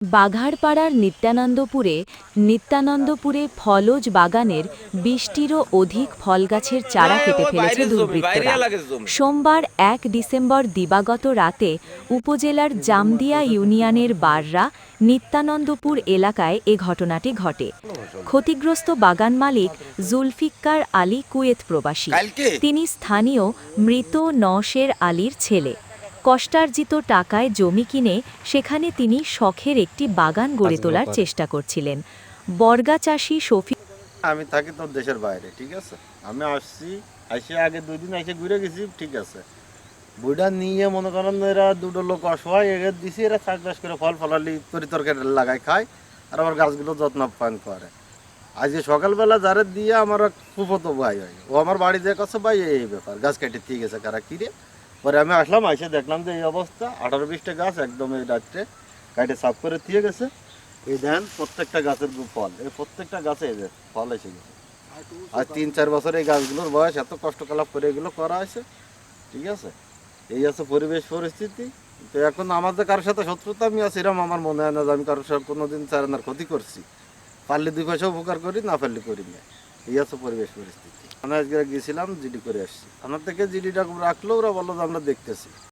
বাঘারপাড়ার নিত্যানন্দপুরে ফলজ বাগানের ২০টিরও অধিক ফলগাছের চারা কেটে ফেলেছে দুর্বৃত্তরা। সোমবার ১ ডিসেম্বর দিবাগত রাতে উপজেলার জামদিয়া ইউনিয়নের বাররা নিত্যানন্দপুর এলাকায় এ ঘটনাটি ঘটে। ক্ষতিগ্রস্ত বাগান মালিক জুলফিকার আলী কুয়েত প্রবাসী। তিনি স্থানীয় মৃত নওশের আলীর ছেলে। কষ্টার্জিত টাকায় জমি কিনে সেখানে তিনি শখের একটি বাগান গড়ে তোলার চেষ্টা করছিলেন। বর্গা চাষী শফি আমি থাকি তো দেশের বাইরে, ঠিক আছে। আমি আসছি, আগে 2 দিন এসে ঘুরে গেছি, ঠিক আছে। বইটা নিয়ে মনে করেন এরা দুটো লোক অসহায় এগিয়ে দিছি, এরা চাষবাস করে ফল ফলালি তরিতরকারি লাগাই খায় আর আমার গাছগুলো যত্ন পান করে। আজকে সকালবেলা যারা দিয়ে আমার ফুফতো ভাই হয়, ও আমার বাড়ি দিয়ে কাছে ভাই এই ব্যাপার গাছ কেটে দিয়ে গেছে কারা কিরে। পরে আমি আসলাম, এসে দেখলাম যে এই অবস্থা, 18-20টা গাছ একদম এই রাত্রে কাটে সাফ করে দিয়ে গেছে। এই দেন প্রত্যেকটা গাছের ফল, এই প্রত্যেকটা গাছে এই যে ফল এসে গেছে। আর 3-4 বছর এই গাছগুলোর বয়স, এত কষ্ট কলাপ করে এগুলো করা হয়েছে, ঠিক আছে। এই আছে পরিবেশ পরিস্থিতি। তো এখন আমাদের কারোর সাথে শত্রুতা আমি আছি এরকম আমার মনে হয় না যে আমি কারোর সাথে কোনোদিন চারানার ক্ষতি করছি। পারলে 2 পয়সা উপকার করি, না পারলে করি না। এই আছে পরিবেশ পরিস্থিতি। আমি আজকে গিয়েছিলাম, জিডি করে আসছি। আমার থেকে জিডিটা রাখলো, ওরা বললো যে আমরা দেখতেছি।